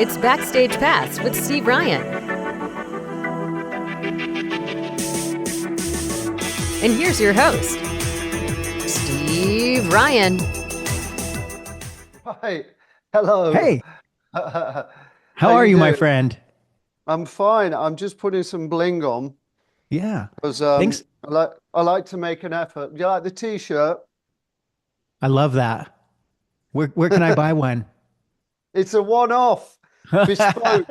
It's Backstage Pass with Steve Ryan. And here's your host, Steve Ryan. Hi. Hello. Hey, How how are you, my doing? friend? I'm fine. I'm just putting some bling on Yeah, because thanks. I like to make an effort. You like the t-shirt? I love that. Where can I buy one? It's a one-off, bespoke,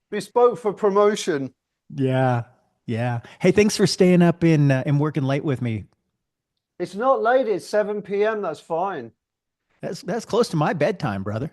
bespoke for promotion. Yeah, yeah. Hey, thanks for staying up and working late with me. It's not late, it's 7 p.m. That's fine. That's close to my bedtime, brother.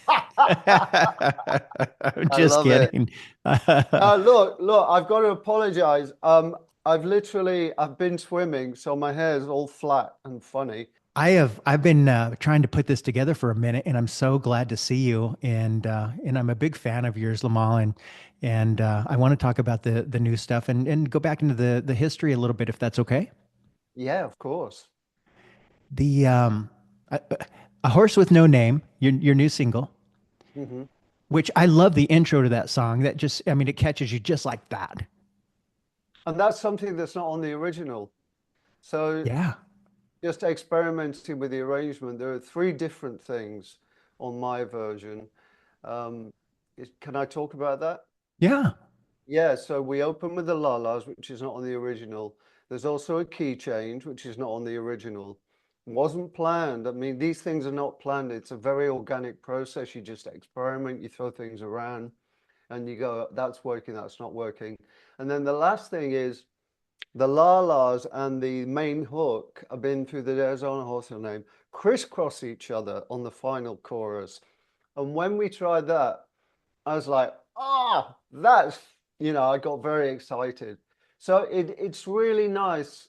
I'm I just love it. kidding. Look, I've got to apologize. I've been swimming, so my hair is all flat and funny. I've been trying to put this together for a minute, and I'm so glad to see you. And I'm a big fan of yours, Limahl, and I want to talk about the new stuff and go back into the history a little bit, if that's okay. Yeah, of course. The a, a horse with no name, your new single, Hmm. which I love the intro to that song. That just, I mean, it catches you just like that. And that's something that's not on the original. So Yeah. just experimenting with the arrangement. There are three different things on my version. Um, can I talk about that? Yeah. Yeah, so we open with the la-las, which is not on the original. There's also a key change, which is not on the original. Wasn't planned. I mean, these things are not planned. It's a very organic process. You just experiment, you throw things around, and you go, that's working, that's not working. And then the last thing is the la-las and the main hook have been through the There's on a Horse Your Name, crisscross each other on the final chorus. And when we tried that, I was like, that's, I got very excited. So it's really nice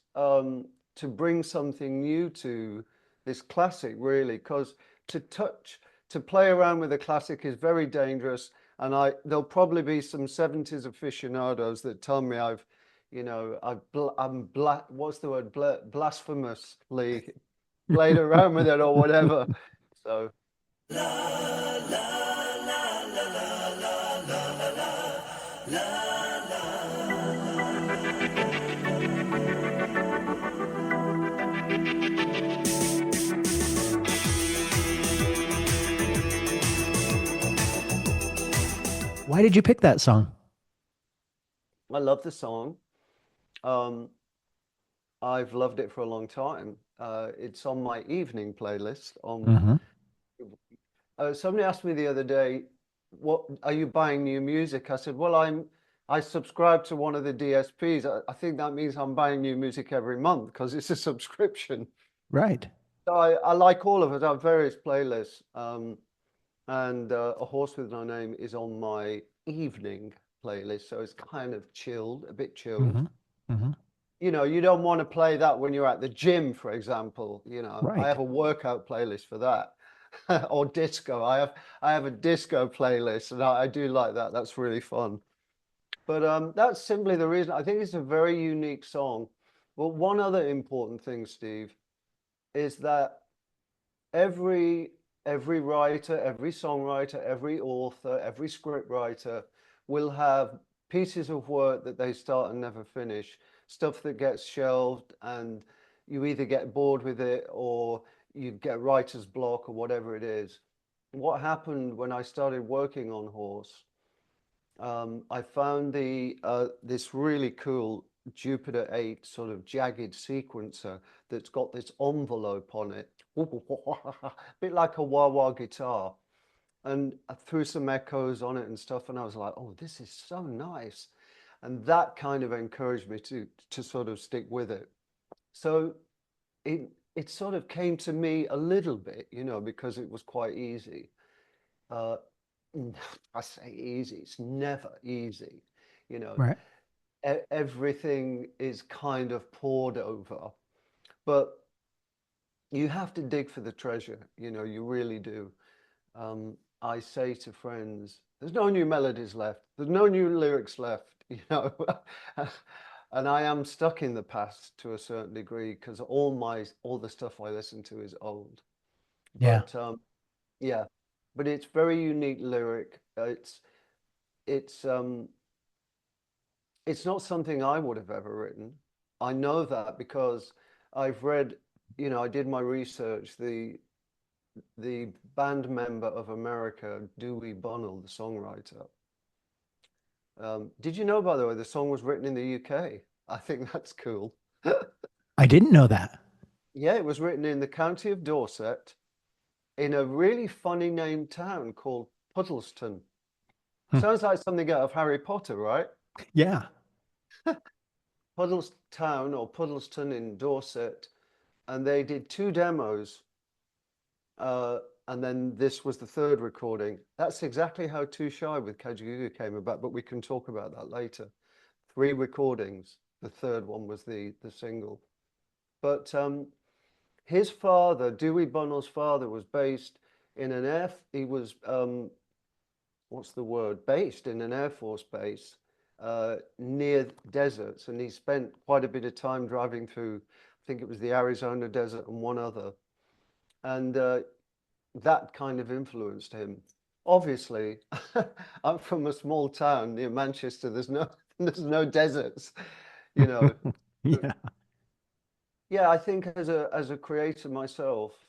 to bring something new to this classic, really, because to touch, to play around with a classic is very dangerous. And there'll probably be some 70s aficionados that tell me what's the word, blasphemously played around with it or whatever. So. Why did you pick that song? I love the song. Um, I've loved it for a long time. It's on my evening playlist. Hmm. Somebody asked me the other day, "What are you buying new music?" I said, "Well, I subscribe to one of the DSPs. I think that means I'm buying new music every month because it's a subscription." Right. So I like all of it. I have various playlists, and A Horse with No Name is on my evening playlist, so it's kind of chilled, a bit chilled. Hmm. Hmm. You don't want to play that when you're at the gym, for example. I Right. have a workout playlist for that. Or disco. I have a disco playlist, and I do like that. That's really fun. But that's simply the reason. I think it's a very unique song. But one other important thing, Steve, is that every every writer, every songwriter, every author, every script writer will have pieces of work that they start and never finish, stuff that gets shelved, and you either get bored with it or you get writer's block or whatever it is. What happened when I started working on Horse, I found this really cool Jupiter 8 sort of jagged sequencer that's got this envelope on it, a bit like a wah-wah guitar. And I threw some echoes on it and stuff, and I was like, oh, this is so nice. And that kind of encouraged me to sort of stick with it. So it sort of came to me a little bit, because it was quite easy. Uh, I say easy, it's never easy. You know, Right. everything is kind of poured over, but you have to dig for the treasure, you really do. I say to friends, there's no new melodies left, there's no new lyrics left, And I am stuck in the past to a certain degree because all the stuff I listen to is old. Yeah. But yeah, but it's very unique lyric. It's it's not something I would have ever written. I know that because I've read, I did my research. The band member of America, Dewey Bunnell, the songwriter. Did you know, by the way, the song was written in the UK? I think that's cool. I didn't know that. Yeah, it was written in the county of Dorset in a really funny named town called Puddleston. Hmm. Sounds like something out of Harry Potter, right? Yeah. Puddlestown or Puddleston in Dorset. And they did 2 demos. And then this was the 3rd recording. That's exactly how Too Shy with Kajagoogoo came about, but we can talk about that later. 3 recordings. The 3rd one was the single. But his father, Dewey Bunnell's father, was based in he was, what's the word? Based in an Air Force base near deserts. And he spent quite a bit of time driving through, I think it was the Arizona desert and one other. And that kind of influenced him. Obviously, I'm from a small town near Manchester. There's no deserts, you know. Yeah. Yeah, I think as a creator myself,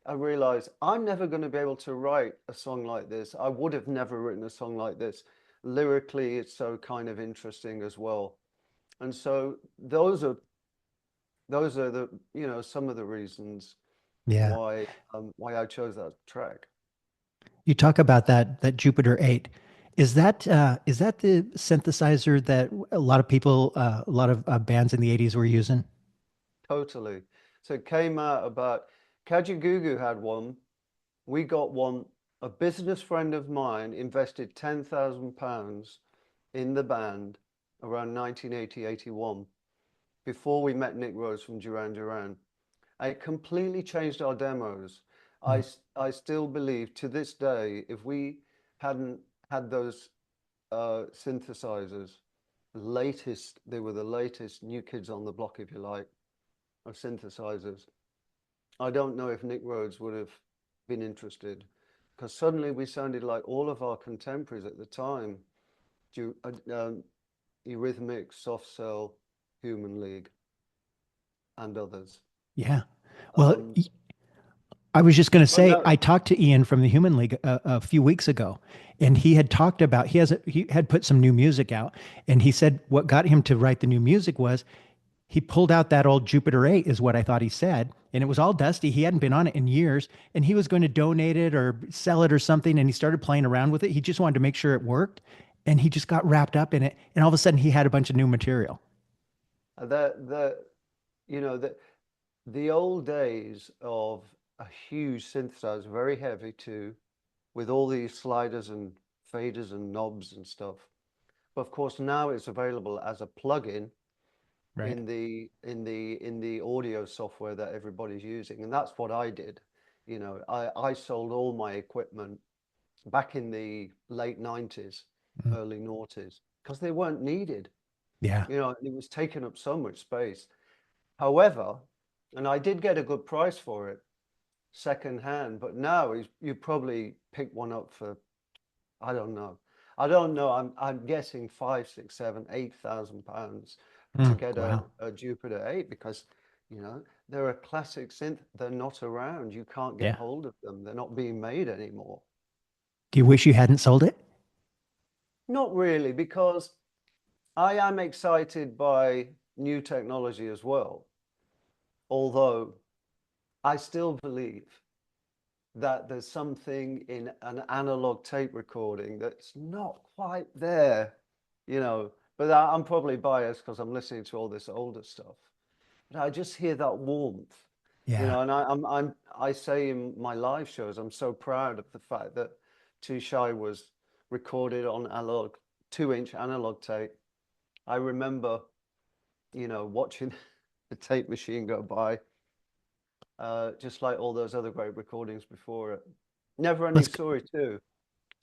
I realized I'm never going to be able to write a song like this. I would have never written a song like this. Lyrically, it's so kind of interesting as well. And so those are the, some of the reasons Yeah. why I chose that track. You talk about that Jupiter 8. Is that the synthesizer that a lot of people, a lot of bands in the 80s were using? Totally. So it came out about Kajagoogoo had one. We got one. A business friend of mine invested £10,000 in the band around 1980, 81, before we met Nick Rhodes from Duran. And it completely changed our demos. Mm. I still believe to this day, if we hadn't had those synthesizers, they were the latest new kids on the block, if you like, of synthesizers. I don't know if Nick Rhodes would have been interested because suddenly we sounded like all of our contemporaries at the time, Eurythmics, Soft Cell, Human League, and others. Yeah. Well, Um, I was just going to but say, no, I talked to Ian from the Human League a few weeks ago, and he had talked about he had put some new music out, and he said what got him to write the new music was he pulled out that old Jupiter 8, is what I thought he said, and it was all dusty. He hadn't been on it in years, and he was going to donate it or sell it or something, and he started playing around with it. He just wanted to make sure it worked, and he just got wrapped up in it, and all of a sudden he had a bunch of new material. the you know the old days of a huge synthesizer, very heavy too, with all these sliders and faders and knobs and stuff. But of course now it's available as a plugin Right. in the audio software that everybody's using, and that's what I did. I sold all my equipment back in the late 90s, Mm. early noughties, because they weren't needed. Yeah. It was taking up so much space. However, and I did get a good price for it second hand, but now you probably pick one up for, I don't know. I don't know. I'm guessing 5, 6, 7, 8,000 pounds to Mm. get Wow. a Jupiter 8 because they're a classic synth. They're not around. You can't get Yeah. hold of them. They're not being made anymore. Do you wish you hadn't sold it? Not really, because I am excited by new technology as well. Although I still believe that there's something in an analog tape recording that's not quite there, But I'm probably biased because I'm listening to all this older stuff. But I just hear that warmth, Yeah. and I say in my live shows, I'm so proud of the fact that Too Shy was recorded on 2-inch analog tape. I remember, watching the tape machine go by, just like all those other great recordings before it. Never Ending Let's Story too.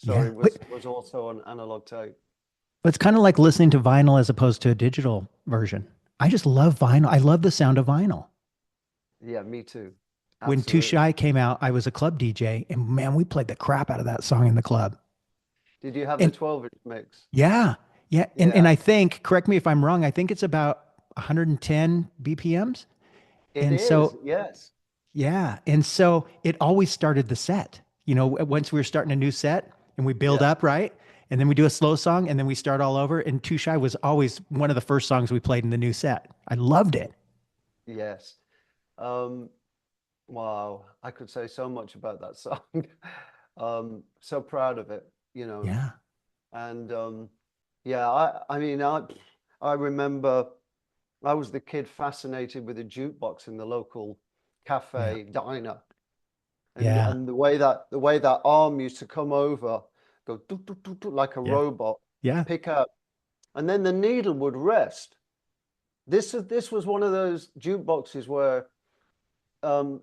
yeah. Sorry, was also on analog tape. It's kind of like listening to vinyl as opposed to a digital version. I just love vinyl. I love the sound of vinyl. Yeah, me too. When Too Absolutely. Shy came out, I was a club DJ, and man, we played the crap out of that song in the club. Did you have the And 12-inch mix? yeah, yeah, and Yeah, I think, correct me if I'm wrong, I think it's about 110 BPMs. it And is. so, Yes. yeah, and so it always started the set. Once we were starting a new set and we build Yeah. up, right? And then we do a slow song and then we start all over. And Too Shy was always one of the first songs we played in the new set. I loved it. Yes. Um, wow. I could say so much about that song. So proud of it, you know. Yeah. And yeah, I mean, I remember I was the kid fascinated with a jukebox in the local Yeah. cafe diner, Yeah. and the way that arm used to come over, go do, do, do, do, like a Yeah. robot, Yeah. pick up, and then the needle would rest. This was one of those jukeboxes where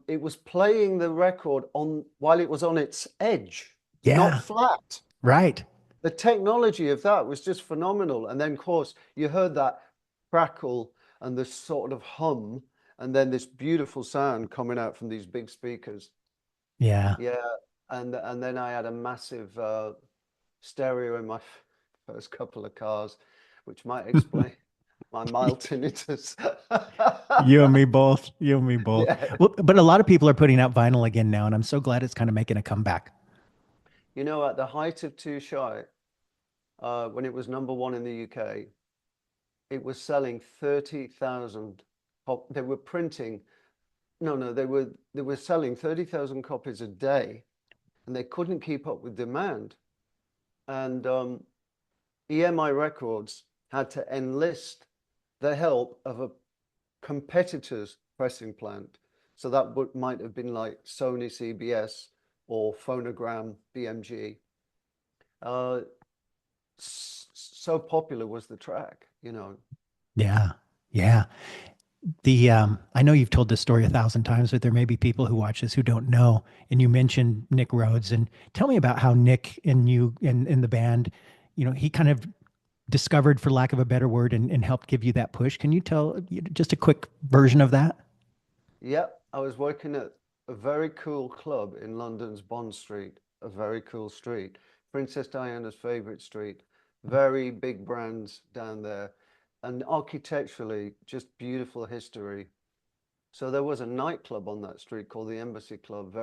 it was playing the record on while it was on its edge, not Yeah. flat. Right. The technology of that was just phenomenal. And then, of course, you heard that crackle and this sort of hum, and then this beautiful sound coming out from these big speakers. Yeah. Yeah, and then I had a massive stereo in my first couple of cars, which might explain my mild tinnitus. You and me both. You and me both. Yeah. Well, but a lot of people are putting out vinyl again now, and I'm so glad it's kind of making a comeback. You know, at the height of Too Shy, when it was number one in the UK, it was selling 30,000 they were printing no, they were selling 30,000 copies a day, and they couldn't keep up with demand. And EMI Records had to enlist the help of a competitor's pressing plant. So that might have been like Sony CBS or Phonogram BMG. Uh, so popular was the track, you know. Yeah. Yeah. I know you've told this story 1,000 times, but there may be people who watch this who don't know. And you mentioned Nick Rhodes, and tell me about how Nick and you and in the band, he kind of discovered, for lack of a better word, and helped give you that push. Can you tell just a quick version of that? Yep, I was working at a very cool club in London's Bond Street, a very cool street, Princess Diana's favorite street, very big brands down there, and architecturally, just beautiful history. So there was a nightclub on that street called the Embassy Club.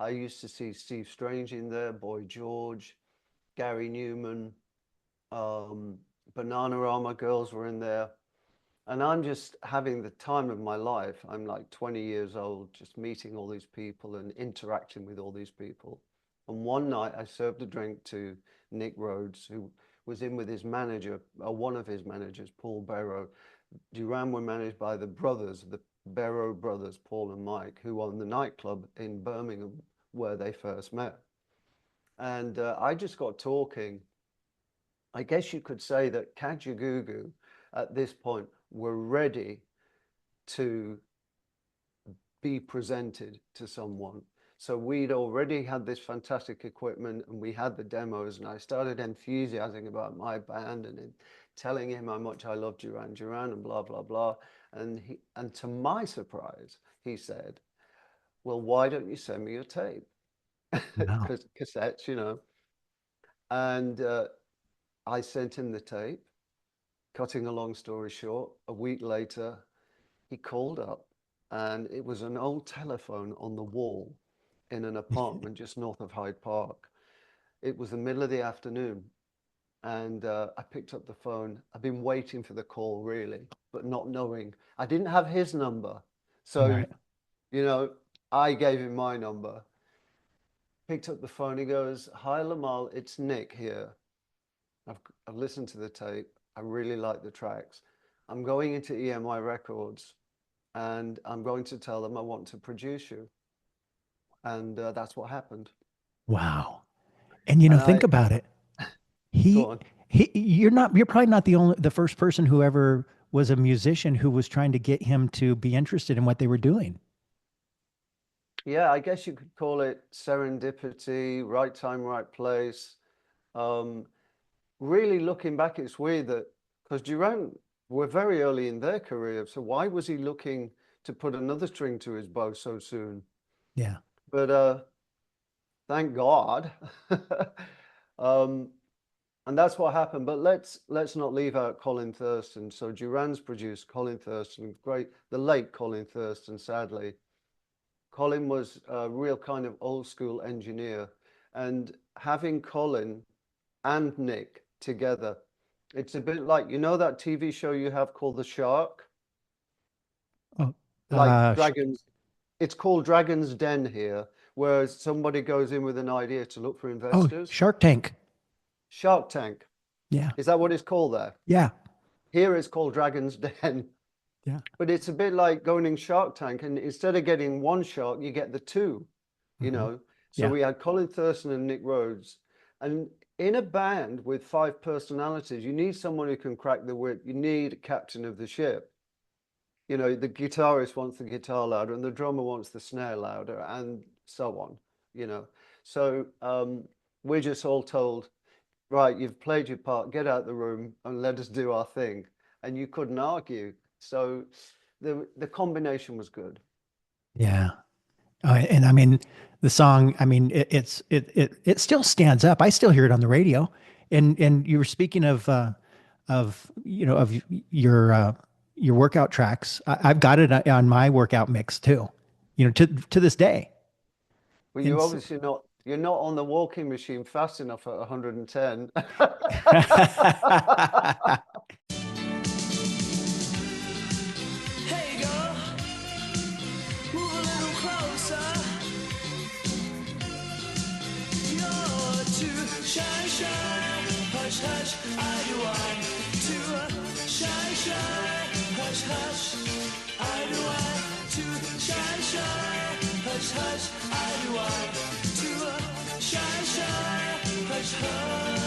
I used to see Steve Strange in there, Boy George, Gary Newman, um, Bananarama girls were in there. And I'm just having the time of my life. I'm like 20 years old, just meeting all these people and interacting with all these people. And one night I served a drink to Nick Rhodes, who was in with his manager, or one of his managers, Paul Barrow. Duran were managed by the brothers, the Barrow brothers, Paul and Mike, who owned the nightclub in Birmingham where they first met. And I just got talking. I guess you could say that Kajagoogoo at this point were ready to be presented to someone. So we'd already had this fantastic equipment and we had the demos, and I started enthusiasing about my band and telling him how much I loved Duran and blah, blah, blah. And to my surprise, he said, well, why don't you send me your tape? Wow. Because cassettes, you know. And I sent him the tape. Cutting a long story short, a week later, he called up, and it was an old telephone on the wall in an apartment just north of Hyde Park. It was the middle of the afternoon, and I picked up the phone. I've been waiting for the call, really, but not knowing. I didn't have his number. So, Right. you know, I gave him my number. Picked up the phone. He goes, "Hi, Limahl, it's Nick here. I've listened to the tape. I really like the tracks. I'm going into EMI Records and I'm going to tell them I want to produce you." And that's what happened. Wow. And And think I, about it. go He, on. you're probably not the first person who ever was a musician who was trying to get him to be interested in what they were doing. Yeah, I guess you could call it serendipity, right time, right place. Um, really looking back, it's weird that because Duran were very early in their career, so why was he looking to put another string to his bow so soon? Yeah. But thank God. And that's what happened. But let's not leave out Colin Thurston. So Duran's produced Colin Thurston, great, the late Colin Thurston, sadly. Colin was a real kind of old school engineer, and having Colin and Nick together, it's a bit like, you know, that TV show you have called The Shark, Oh, like Dragons. It's called Dragon's Den here, where somebody goes in with an idea to look for oh, investors. Shark Tank. Shark Tank. Yeah. Is that what it's called there? Yeah. Here it's called Dragon's Den. Yeah. But it's a bit like going in Shark Tank, and instead of getting one shark, you get the two, you Mhm. know. So Yeah. we had Colin Thurston and Nick Rhodes. And in a band with 5 personalities, you need someone who can crack the whip. You need a captain of the ship. You know, the guitarist wants the guitar louder, and the drummer wants the snare louder, and so on, you know. So we're just all told, right, you've played your part, get out the room and let us do our thing. And you couldn't argue. So the combination was good. Yeah. And I mean, the song, I mean, it still stands up. I still hear it on the radio. And you were speaking of, you know, of your workout tracks. I've got it on my workout mix too, you know, to this day. Well, And you're obviously not, you're not on the walking machine fast enough at 110. Hey girl, move a little closer. You're too shy, shy, hush, hush, I do I. Too shy, shy, hush, hush, I do I. Too shy, shy, hush, hush, I do I. Too shy, shy, hush, hush.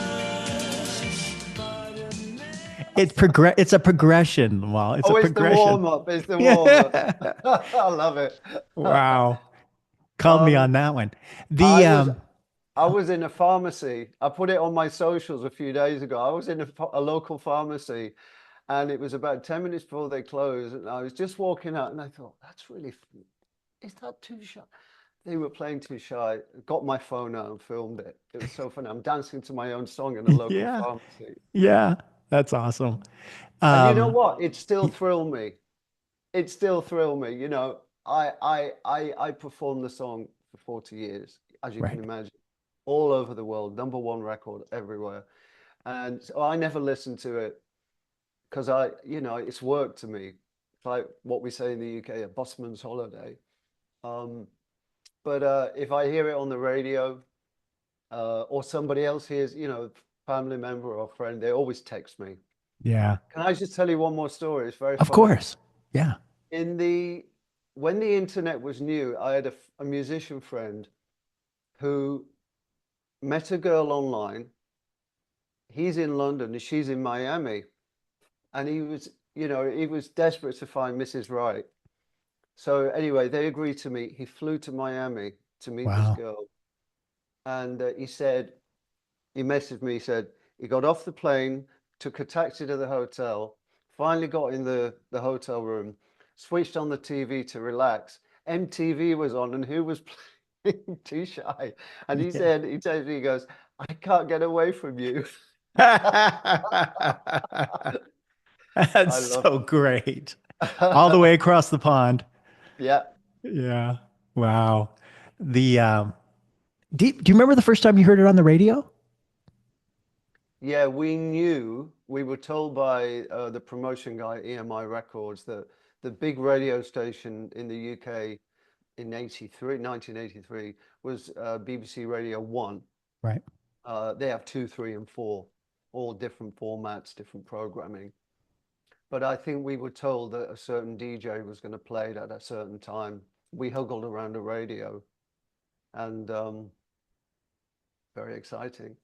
It's a progression. Well, it's Oh, a it's the progression. warm up. It's the warm up. I love it. Wow. Called me on that one. I The was I was in a pharmacy. I put it on my socials a few days ago. I was in a local pharmacy, and it was about 10 minutes before they closed. And I was just walking out, and I thought, that's really, is that Too Shy? They were playing Too Shy. Got my phone out and filmed it. It was so funny. I'm dancing to my own song in a local yeah. pharmacy. Yeah. That's awesome. And you know Um, what? It still thrilled me. It still thrilled me. You know, I performed the song for 40 years, as you can right. imagine, all over the world, #1 record everywhere. And so I never listened to it because you know, it's work to me. It's like what we say in the UK, a busman's holiday. Um, but if I hear it on the radio, or somebody else hears, you know, family member or friend, they always text me. Yeah. Can I just tell you one more story? It's very Of funny. course. Yeah. When the internet was new, I had a musician friend who met a girl online. He's in London and she's in Miami, and he was, you know, he was desperate to find Mrs. Right. So anyway, they agreed to meet. He flew to Miami to meet this Wow. girl, and he said, he messaged me. He said he got off the plane, took a taxi to the hotel, finally got in the hotel room, switched on the TV to relax. MTV was on, and who was playing Too Shy? And he Yeah. said, he told me, he goes, I can't get away from you. I That's love so great. All the it. way across the pond. Yeah. Yeah. Wow. The do you remember the first time you heard it on the radio? Yeah, we were told by the promotion guy at EMI Records that the big radio station in the UK in 1983 was BBC Radio 1. Right. They have 2, 3, and 4, all different formats, different programming. But I think we were told that a certain DJ was going to play it at a certain time. We huggled around the radio, and very exciting,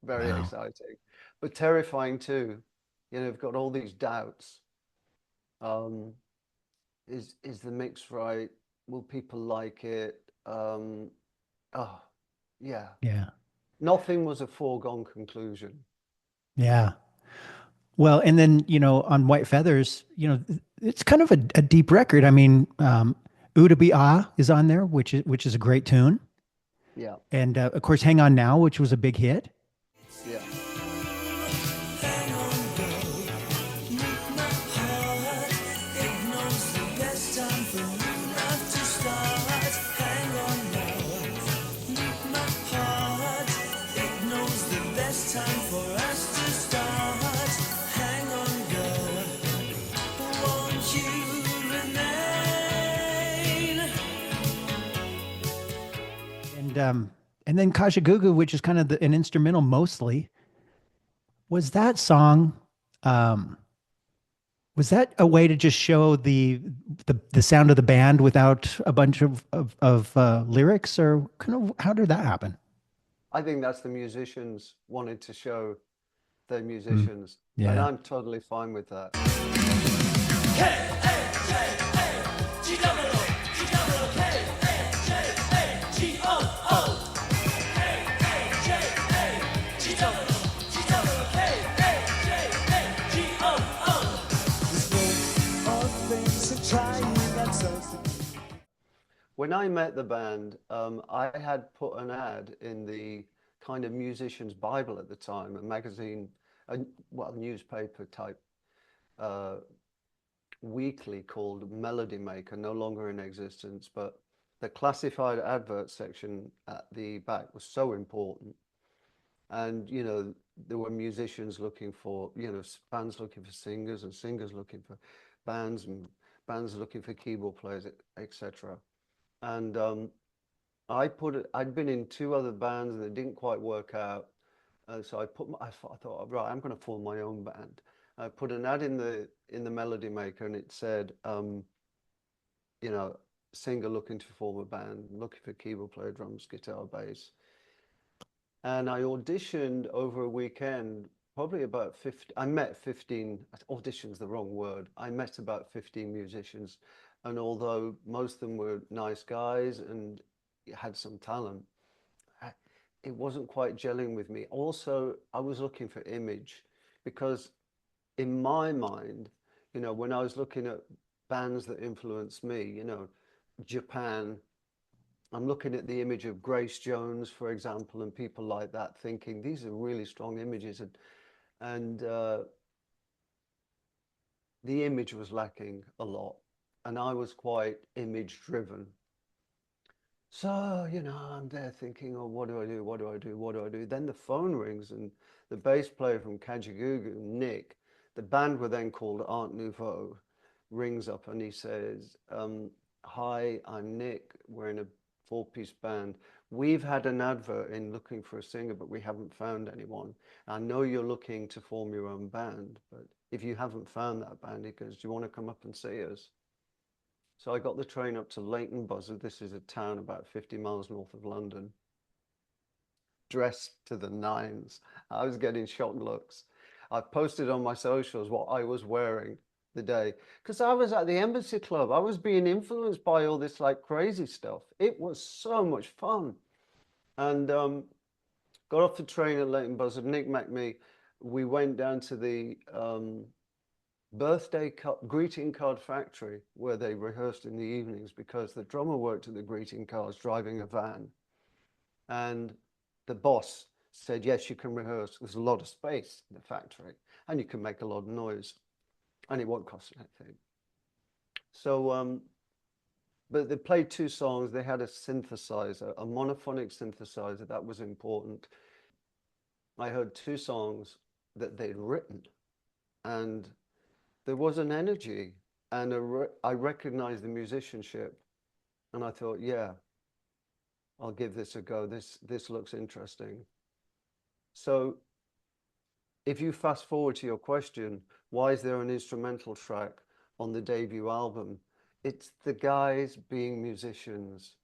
very Wow. exciting, but terrifying too. You know, you've got all these doubts. Um, is the mix right? Will people like it? Oh, yeah. Yeah. Nothing was a foregone conclusion. Yeah. Well, and then, on White Feathers, it's kind of a deep record. I mean, Ooh to Be Ah is on there, which is a great tune. Yeah, And of course, Hang On Now, which was a big hit. yeah. Hang on, girl, meet my heart. It knows the best time for new love to start. Hang on now, meet my heart. It knows the best time for us to start. Hang on, girl, won't you remain? And then Kajagoogoo, which is kind of an instrumental mostly. Was that song, um, was that a way to just show the sound of the band without a bunch of lyrics, or kind of how did that happen? I think that's the musicians wanting to show their Mm, musicians, and yeah. I'm totally fine with that. When I met the band, I had put an ad in the kind of musician's Bible at the time, a magazine, newspaper type uh, weekly called Melody Maker, no longer in existence, but the classified advert section at the back was so important. And, there were musicians looking for, bands looking for singers and singers looking for bands and bands looking for keyboard players, etc. And I'd been in two other bands and it didn't quite work out. So I thought, right, I'm going to form my own band. I put an ad in the Melody Maker and it said, you know, singer looking to form a band, looking for keyboard player, drums, guitar, bass. And I auditioned over a weekend, probably about 50. I met 15, audition's the wrong word. I met about 15 musicians. And although most of them were nice guys and had some talent, it wasn't quite gelling with me. Also, I was looking for image because in my mind, when I was looking at bands that influenced me, Japan, I'm looking at the image of Grace Jones, for example, and people like that, thinking these are really strong images, and the image was lacking a lot, and I was quite image driven. So, I'm there thinking, oh, what do I do? What do I do? What do I do? Then the phone rings, and the bass player from Kajagoogoo, Nick, the band were then called Art Nouveau, rings up and he says, hi, I'm Nick. We're in a four-piece band. We've had an advert in looking for a singer, but we haven't found anyone. I know you're looking to form your own band, but if you haven't found that band, he goes, do you want to come up and see us? So I got the train up to Leighton Buzzard. This is a town about 50 miles north of London. Dressed to the nines. I was getting shocked looks. I posted on my socials what I was wearing the day because I was at the Embassy Club. I was being influenced by all this like crazy stuff. It was so much fun. And got off the train at Leighton Buzzard. Nick met me. We went down to the greeting card factory where they rehearsed in the evenings because the drummer worked at the greeting cards driving a van, and the boss said, yes, you can rehearse, there's a lot of space in the factory and you can make a lot of noise and it won't cost anything. So but they played two songs. They had a synthesizer, a monophonic synthesizer. That was important. I heard two songs that they'd written, and there was an energy, and I recognized the musicianship, and I thought, yeah, I'll give this a go. This looks interesting. So if you fast forward to your question, why is there an instrumental track on the debut album? It's the guys being musicians,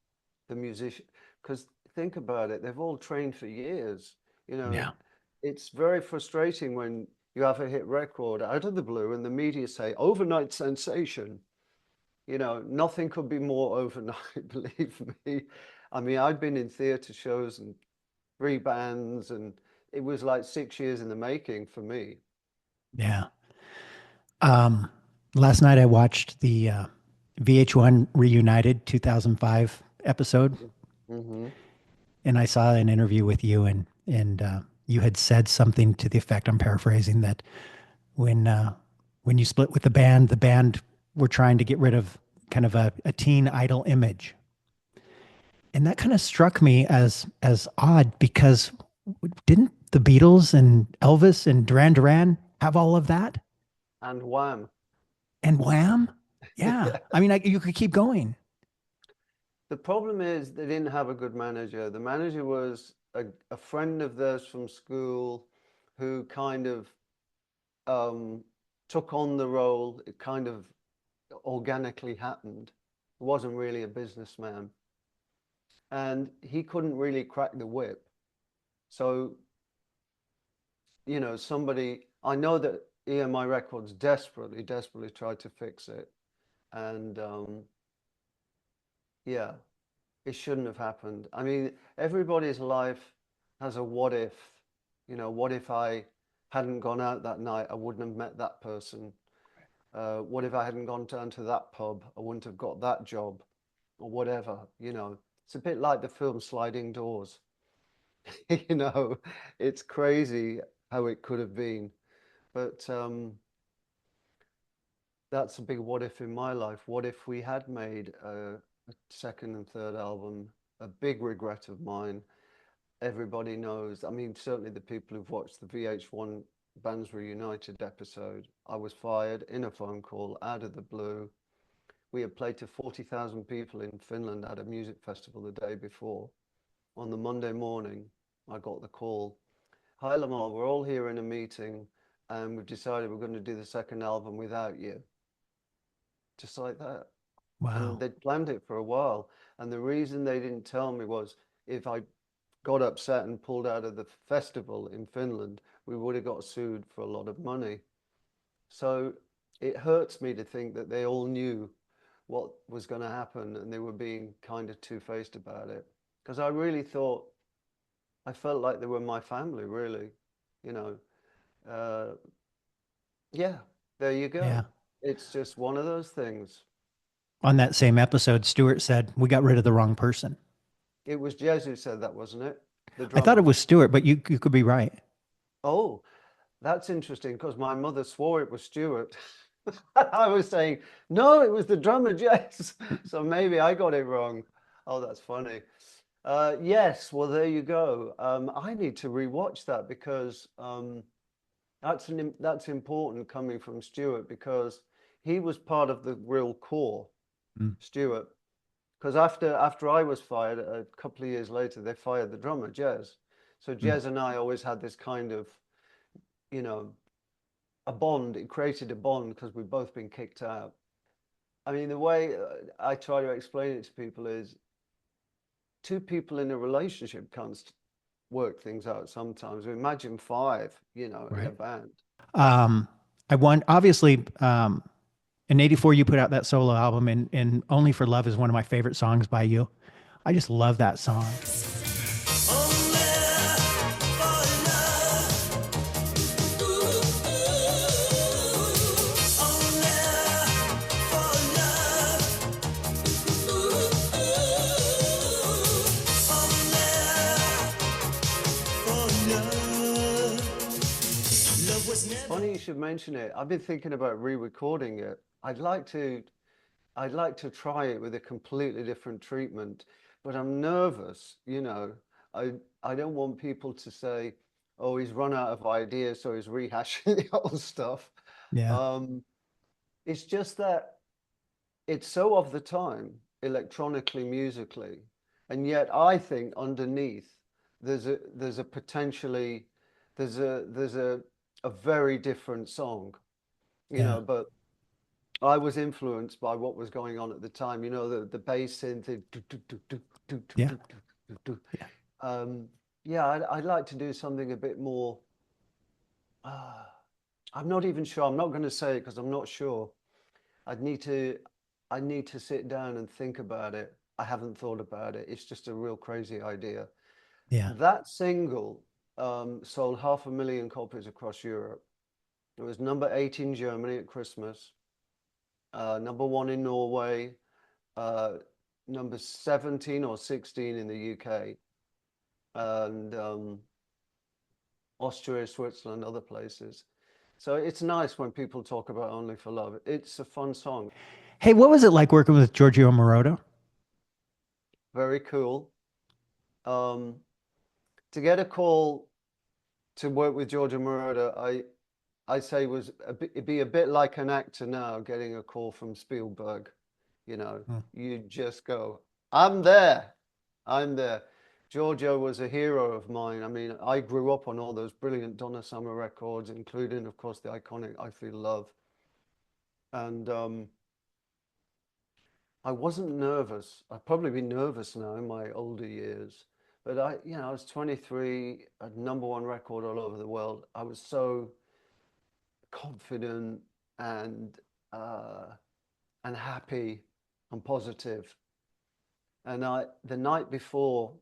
the musician, because think about it, they've all trained for years. Yeah. It's very frustrating when you have a hit record out of the blue and the media say overnight sensation. Nothing could be more overnight, believe me. I mean, I've been in theater shows and three bands and it was like 6 years in the making for me. Yeah. Last night I watched the VH1 Reunited 2005 episode, Hmm. and I saw an interview with you, and you had said something to the effect, I'm paraphrasing, that when you split with the band were trying to get rid of kind of a teen idol image. And that kind of struck me as odd because didn't the Beatles and Elvis and Duran have all of that? And Wham. And Wham? Yeah. Yeah. I mean, you could keep going. The problem is they didn't have a good manager. The manager was a friend of theirs from school who kind of um, took on the role. It kind of organically happened. He wasn't really a businessman. And he couldn't really crack the whip. So, I know that EMI Records desperately tried to fix it. And yeah, it shouldn't have happened. I mean, everybody's life has a what if. What if I hadn't gone out that night? I wouldn't have met that person. What if I hadn't gone down to that pub? I wouldn't have got that job or whatever. It's a bit like the film Sliding Doors. you know, it's crazy how it could have been. But that's a big what if in my life. What if we had made a second and third album? A big regret of mine. Everybody knows. I mean, certainly the people who've watched the VH1 Bands Reunited episode, I was fired in a phone call out of the blue. We had played to 40,000 people in Finland at a music festival the day before. On the Monday morning, I got the call. Hi, Limahl, we're all here in a meeting and we've decided we're going to do the second album without you. Just like that. And Wow. they'd planned it for a while. And the reason they didn't tell me was if I got upset and pulled out of the festival in Finland, we would have got sued for a lot of money. So it hurts me to think that they all knew what was going to happen and they were being kind of two-faced about it. Because I really thought, I felt like they were my family, really. You know, uh, yeah, there you Yeah. go. It's just one of those things. On that same episode, Stewart said, we got rid of the wrong person. It was Jez who said that, wasn't it? The I thought it drummer. was Stewart, but you could be right. Oh, that's interesting because my mother swore it was Stuart. I was saying, no, it was the drummer, Jez. So maybe I got it wrong. Oh, that's funny. Yes, well, there you go. I need to rewatch that because that's important coming from Stuart because he was part of the real core, Mm. Stuart. Because after I was fired, a couple of years later, they fired the drummer, Jez. So Jez and I always had this kind of, you know, a bond. It created a bond because we've both been kicked out. I mean, the way I try to explain it to people is two people in a relationship can't work things out sometimes. Imagine five, in a Right. band. I want, obviously, in 84, you put out that solo album, and Only for Love is one of my favorite songs by you. I just love that song. Funny you should mention it. I've been thinking about re-recording it. I'd like to try it with a completely different treatment, but I'm nervous, I don't want people to say, oh, he's run out of ideas, so he's rehashing the old stuff. Yeah. It's just that it's so of the time, electronically, musically, and yet I think underneath there's a potentially there's a very different song, Yeah. but I was influenced by what was going on at the time. The bass synth. Yeah. Yeah. Yeah, I'd like to do something a bit more. I'm not even sure. I'm not going to say it because I'm not sure. I'd need to. I need to sit down and think about it. I haven't thought about it. It's just a real crazy idea. Yeah. That single sold 500,000 copies across Europe. It was number 8 in Germany at Christmas, number 1 in Norway, number 17 or 16 in the UK, and Austria, Switzerland, other places. So it's nice when people talk about Only for Love. It's a fun song. Hey, what was it like working with Giorgio Moroder? Very cool. To get a call to work with Giorgio Moroder, I say it'd be a bit like an actor now getting a call from Spielberg. You know, you just go, I'm there. Giorgio was a hero of mine. I mean, I grew up on all those brilliant Donna Summer records, including, of course, the iconic I Feel Love. And I wasn't nervous. I'd probably be nervous now in my older years. But I was 23, a #1 record all over the world. I was so confident and happy and positive. And the night before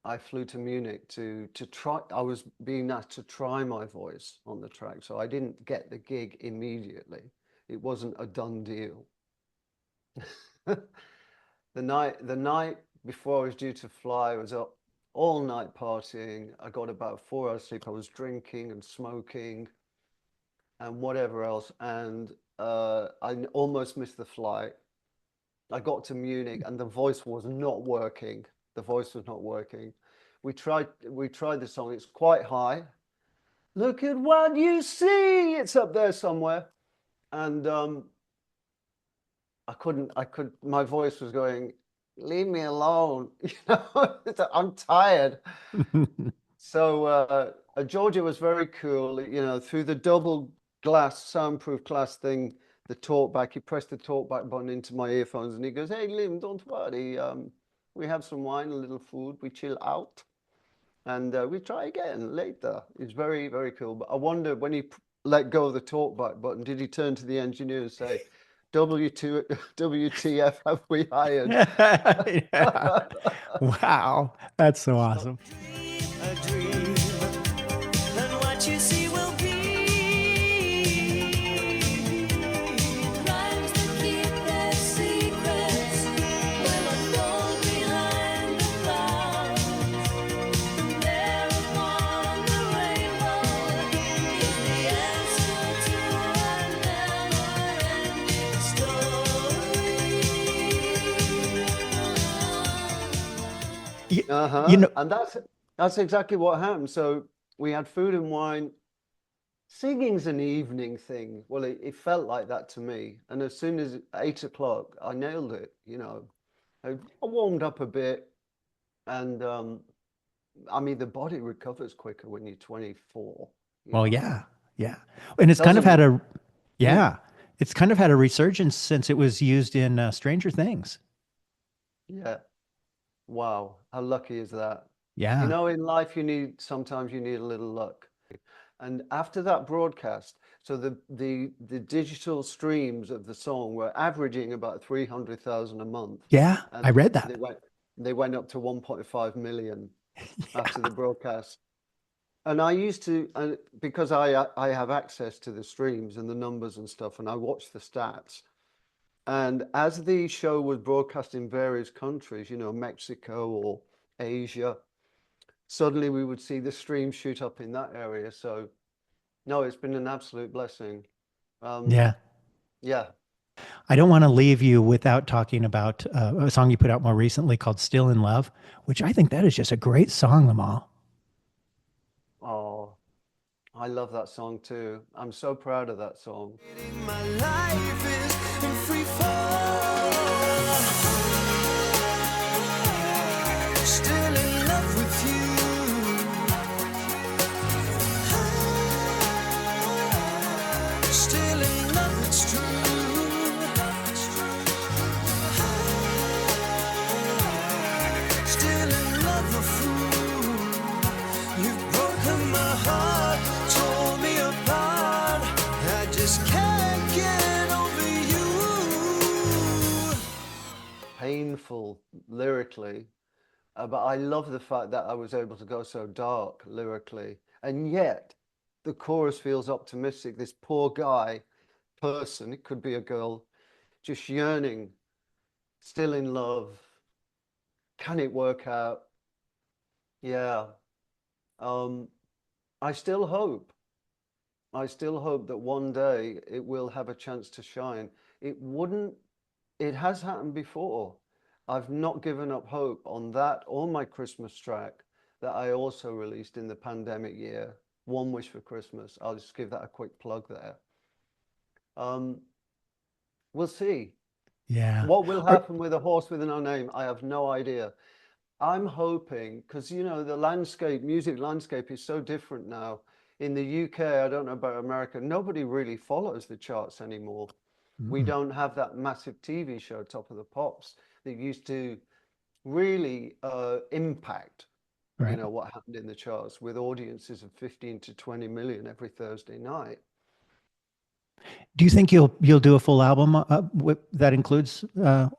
I flew to Munich to try, I was being asked to try my voice on the track. So I didn't get the gig immediately. It wasn't a done deal. The night before I was due to fly, I was up all night partying. I got about 4 hours sleep. I was drinking and smoking and whatever else. And I almost missed the flight. I got to Munich and the voice was not working. The voice was not working. We tried the song. It's quite high. Look at what you see. It's up there somewhere. And my voice was going, leave me alone. I'm tired. So Giorgio was very cool, through the double glass, soundproof glass thing, the talkback, he pressed the talkback button into my earphones and he goes, hey, Lim, don't worry. We have some wine, a little food, we chill out. And we try again later. It's very, very cool. But I wonder when he let go of the talkback button, did he turn to the engineer and say, WTF have we hired? Yeah. Wow, that's so awesome. A dream, and what you see will be. Rhymes that keep their secrets will unfold behind the clouds. And there upon the rainbow is the answer to a never-ending story. And that's exactly what happened. So we had food and wine. Singing's an evening thing. Well, it felt like that to me. And as soon as 8 o'clock, I nailed it. I warmed up a bit, and I mean, the body recovers quicker when you're 24. Well, yeah. And it's kind of had it's kind of had a resurgence since it was used in Stranger Things. Yeah. Wow. How lucky is that? Yeah. In life, sometimes you need a little luck. And after that broadcast, so the digital streams of the song were averaging about 300,000 a month. Yeah, And I read that. They went up to 1.5 million after the broadcast. And I used to, because I have access to the streams and the numbers and stuff, and I watch the stats. And as the show was broadcast in various countries, Mexico or Asia, suddenly we would see the stream shoot up in that area. So, no, it's been an absolute blessing. Yeah. I don't want to leave you without talking about a song you put out more recently called Still in Love, which I think that is just a great song, Limahl. Oh, I love that song too. I'm so proud of that song. My life is in free fall. Still in love with you. Still in love, it's true. Still in love, a fool. You've broken my heart, tore me apart. I just can't get over you. Painful lyrically, But I love the fact that I was able to go so dark lyrically, and yet the chorus feels optimistic. This poor guy, person, it could be a girl, just yearning, still in love. Can it work out? Yeah. Um, I still hope. I still hope that one day it will have a chance to shine. It wouldn't, it has happened before. I've not given up hope on that or my Christmas track that I also released in the pandemic year, One Wish for Christmas. I'll just give that a quick plug there. Um, we'll see. Yeah. What will Or- happen with A Horse with No Name? I have no idea. I'm hoping, because you know, the landscape, music landscape is so different now. In the UK, I don't know about America, nobody really follows the charts anymore. We Mm-mm. don't have that massive TV show, Top of the Pops, that used to really impact, you Right. know, what happened in the charts with audiences of 15 to 20 million every Thursday night. Do you think you'll do a full album that includes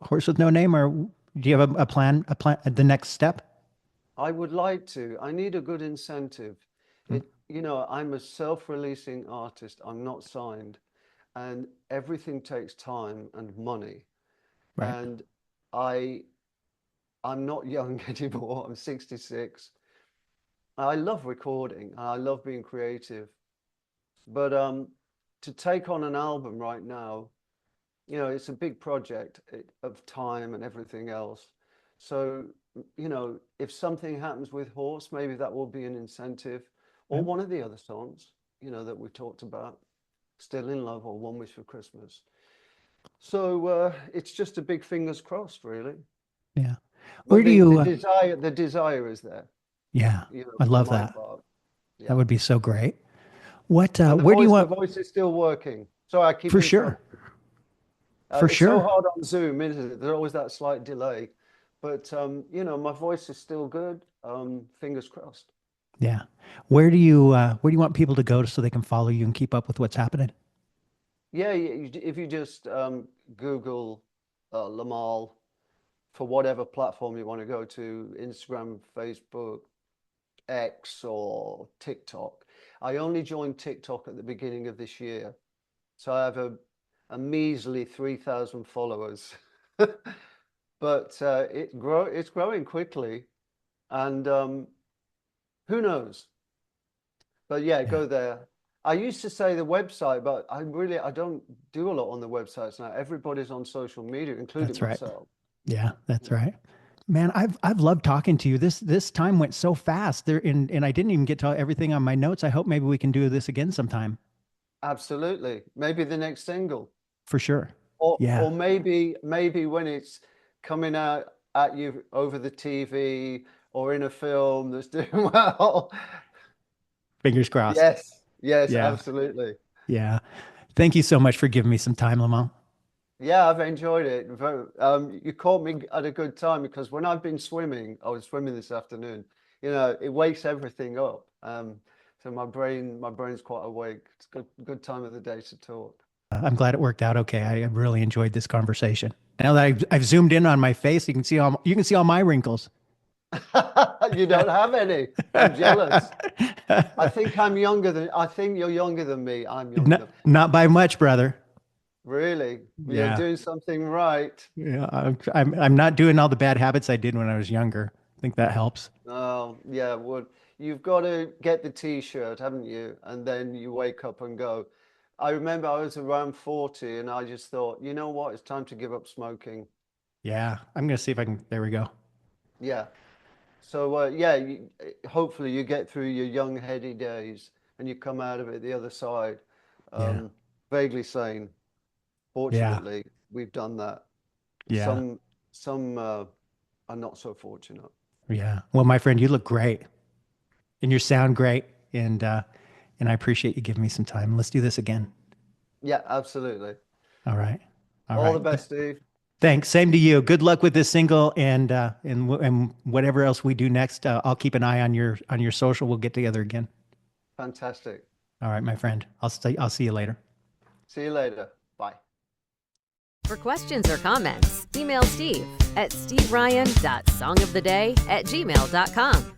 Horse with No Name, or do you have a plan? The next step? I would like to. I need a good incentive. Mm. You know, I'm a self-releasing artist. I'm not signed, and everything takes time and money. Right. And I'm not young anymore. I'm 66. I love recording and I love being creative. But to take on an album right now, you know, it's a big project of time and everything else. So, you know, if something happens with Horse, maybe that will be an incentive, or Yep. one of the other songs, you know, that we talked about, Still in Love or One Wish for Christmas. So it's just a big fingers crossed, really. Yeah. Where But do the you? desire is there, Yeah, you know, I for love my that. part. That Yeah. would be so great. What? And Where do you the want? voice is still working. Sorry, I keep For sure. interrupting. For It's so sure. hard on Zoom, isn't it? There's always that slight delay. But you know, my voice is still good. Fingers crossed. Yeah. Where do you want people to go so they can follow you and keep up with what's happening? Yeah, if you just Google Limahl for whatever platform you want to go to, Instagram, Facebook, X, or TikTok. I only joined TikTok at the beginning of this year, so I have a measly 3,000 followers. But it's growing quickly, and who knows? But yeah, Yeah, go there. I used to say the website, but I don't do a lot on the websites now. Everybody's on social media, including that's right. myself. Yeah, that's right. Man, I've loved talking to you. This time went so fast there, and I didn't even get to everything on my notes. I hope maybe we can do this again sometime. Absolutely. Maybe the next single. For sure. Or Yeah. maybe when it's coming out at you over the TV or in a film that's doing well. Fingers crossed. Yes, yes, Yeah. absolutely. Yeah. Thank you so much for giving me some time, Lamont. Yeah, I've enjoyed it. You caught me at a good time because when I've been swimming, I was swimming this afternoon, you know, it wakes everything up. So my brain's quite awake. It's good time of the day to talk. I'm glad it worked out okay. I really enjoyed this conversation. Now that I've zoomed in on my face, you can see all my wrinkles. You don't have any. I'm jealous. I think you're younger than me. I'm younger than, Not by much, brother. really. You're Yeah. doing something right. Yeah. I'm not doing all the bad habits I did when I was younger. I think that helps. Oh, yeah, well, you've got to get the t-shirt, haven't you? And then you wake up and go. I remember I was around 40 and I just thought, you know what? It's time to give up smoking. Yeah. I'm gonna see if I can. There we go. Yeah. So, yeah, hopefully you get through your young heady days and you come out of it the other side, Yeah. um, vaguely sane. Yeah. Fortunately, we've done that. Yeah. Some are not so fortunate. Yeah. Well, my friend, you look great and you sound great. And I appreciate you giving me some time. Let's do this again. Yeah, absolutely. All right. All All the right. best, Steve. Thanks. Same to you. Good luck with this single and whatever else we do next. I'll keep an eye on your social. We'll get together again. Fantastic. All right, my friend. I'll see you later. See you later. Bye. For questions or comments, email Steve at steveryan.songoftheday@gmail.com.